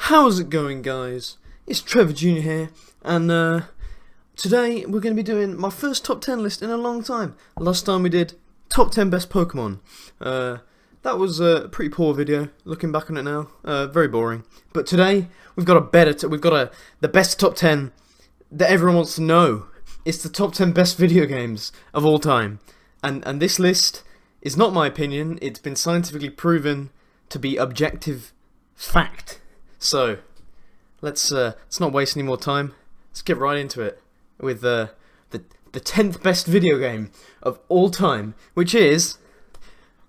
How's it going, guys? It's Trevor Jr. here, and today we're going to be doing my first top 10 list in a long time. Last time we did top 10 best Pokemon. That was a pretty poor video, looking back on it now. Very boring. But today, we've got the best top 10 that everyone wants to know. It's the top 10 best video games of all time. And this list is not my opinion, it's been scientifically proven to be objective fact. So, let's not waste any more time. Let's get right into it with the 10th best video game of all time, which is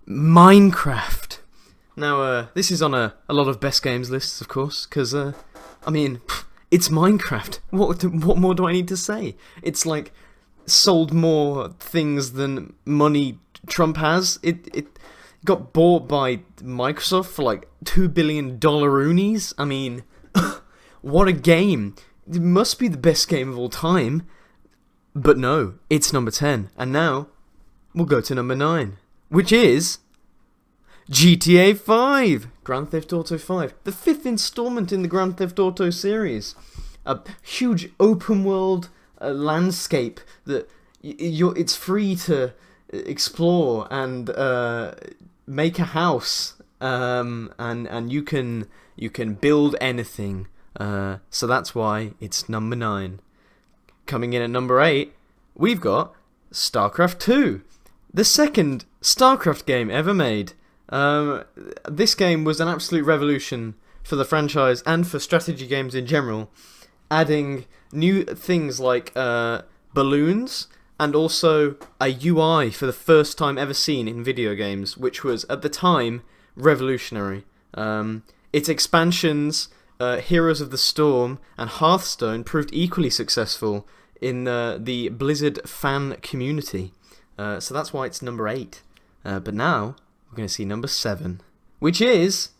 Minecraft. Now, this is on a lot of best games lists, of course, because, I mean, it's Minecraft. What more do I need to say? It's like sold more things than money Trump has. It got bought by Microsoft for like $2 billion oonies. I mean, what a game. It must be the best game of all time. But no, it's number 10. And now, we'll go to number 9, which is GTA 5. Grand Theft Auto 5. The 5th installment in the Grand Theft Auto series. A huge open world landscape that it's free to explore and make a house, and you can build anything. So that's why it's number 9. Coming in at number 8, we've got StarCraft 2, the second StarCraft game ever made. This game was an absolute revolution for the franchise and for strategy games in general, adding new things like balloons and also a UI for the first time ever seen in video games, which was, at the time, revolutionary. Its expansions, Heroes of the Storm and Hearthstone, proved equally successful in the Blizzard fan community. So that's why it's number 8. But now, we're going to see number 7, which is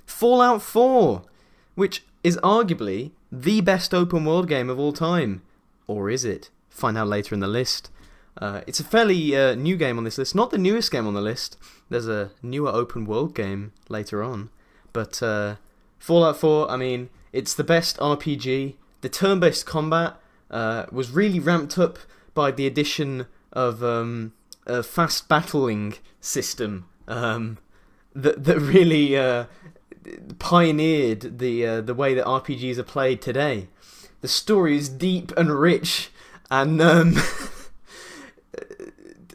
Fallout 4, which is arguably the best open world game of all time. Or is it? Find out later in the list. It's a fairly new game on this list. Not the newest game on the list. There's a newer open world game later on. But Fallout 4, I mean, it's the best RPG. The turn-based combat was really ramped up by the addition of a fast battling system that really pioneered the way that RPGs are played today. The story is deep and rich, and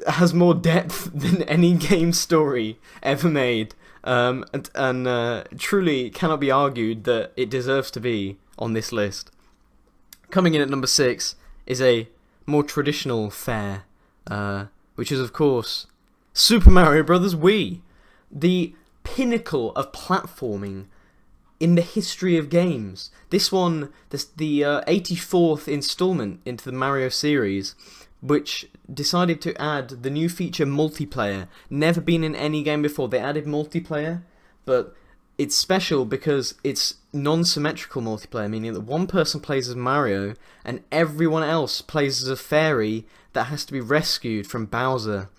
has more depth than any game story ever made, and truly cannot be argued that it deserves to be on this list. Coming in at number 6 is a more traditional fare, which is, of course, Super Mario Bros. Wii, the pinnacle of platforming in the history of games. This one, the 84th installment into the Mario series, which decided to add the new feature multiplayer. Never been in any game before. They added multiplayer, but it's special because it's non-symmetrical multiplayer, meaning that one person plays as Mario and everyone else plays as a fairy that has to be rescued from Bowser.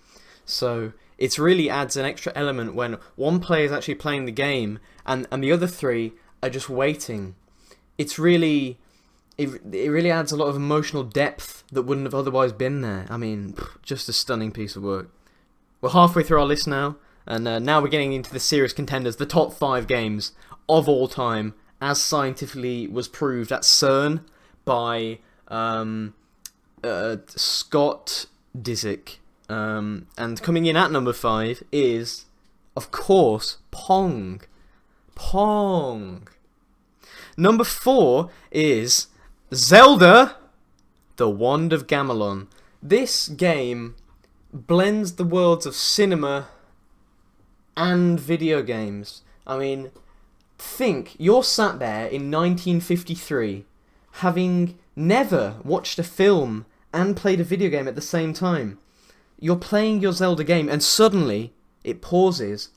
So it really adds an extra element when one player is actually playing the game and the other 3 are just waiting. It really adds a lot of emotional depth that wouldn't have otherwise been there. I mean, just a stunning piece of work. We're halfway through our list now, and now we're getting into the serious contenders, the top 5 games of all time, as scientifically was proved at CERN by Scott Disick. And coming in at number 5 is, of course, Pong. Number 4 is Zelda, The Wand of Gamelon. This game blends the worlds of cinema and video games. I mean, think, you're sat there in 1953, having never watched a film and played a video game at the same time. You're playing your Zelda game, and suddenly it pauses,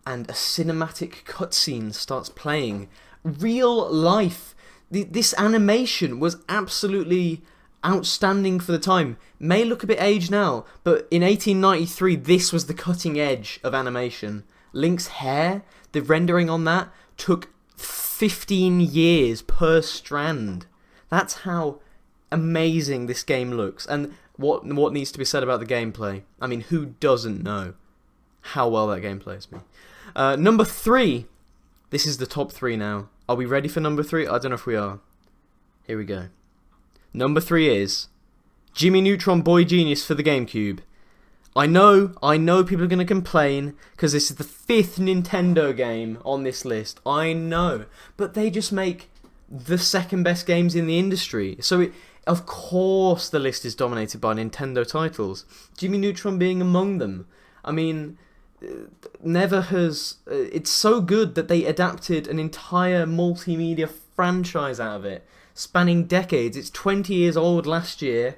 and a cinematic cutscene starts playing. Real life. This animation was absolutely outstanding for the time. May look a bit aged now, but in 1893, this was the cutting edge of animation. Link's hair, the rendering on that took 15 years per strand. That's how amazing this game looks. And what needs to be said about the gameplay? I mean, who doesn't know how well that game plays me? Number 3. This is the top 3 now. Are we ready for number 3? I don't know if we are. Here we go. Number 3 is Jimmy Neutron Boy Genius for the GameCube. I know people are going to complain because this is the 5th Nintendo game on this list. I know. But they just make the second best games in the industry. So, of course, the list is dominated by Nintendo titles. Jimmy Neutron being among them. I mean, never has... it's so good that they adapted an entire multimedia franchise out of it, spanning decades. It's 20 years old last year.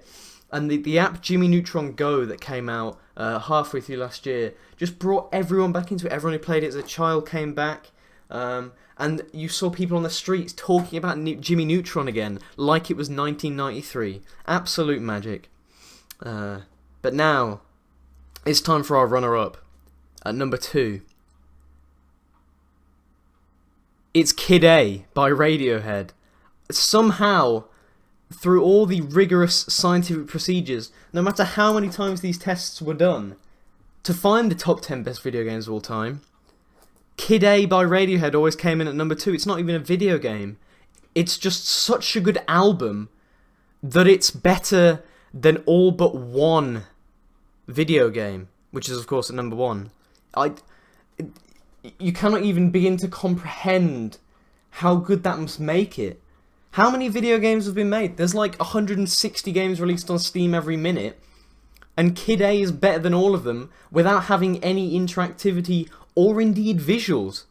And the app Jimmy Neutron Go that came out halfway through last year just brought everyone back into it. Everyone who played it as a child came back. And you saw people on the streets talking about Jimmy Neutron again like it was 1993. Absolute magic. But now, it's time for our runner-up. At number 2. It's Kid A by Radiohead. Somehow, through all the rigorous scientific procedures, no matter how many times these tests were done, to find the top 10 best video games of all time, Kid A by Radiohead always came in at number 2. It's not even a video game. It's just such a good album that it's better than all but one video game, which is, of course, at number 1. You cannot even begin to comprehend how good that must make it. How many video games have been made? There's like 160 games released on Steam every minute, and Kid A is better than all of them without having any interactivity or indeed visuals.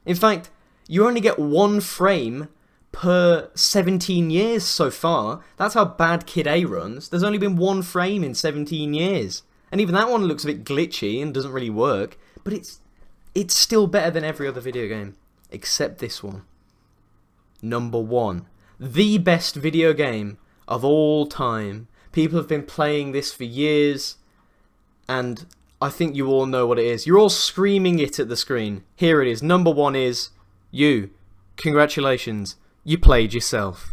In fact, you only get 1 frame per 17 years so far. That's how bad Kid A runs. There's only been 1 frame in 17 years. And even that one looks a bit glitchy and doesn't really work, but it's still better than every other video game, except this one. Number 1. The best video game of all time. People have been playing this for years, and I think you all know what it is. You're all screaming it at the screen. Here it is. Number 1 is you. Congratulations. You played yourself.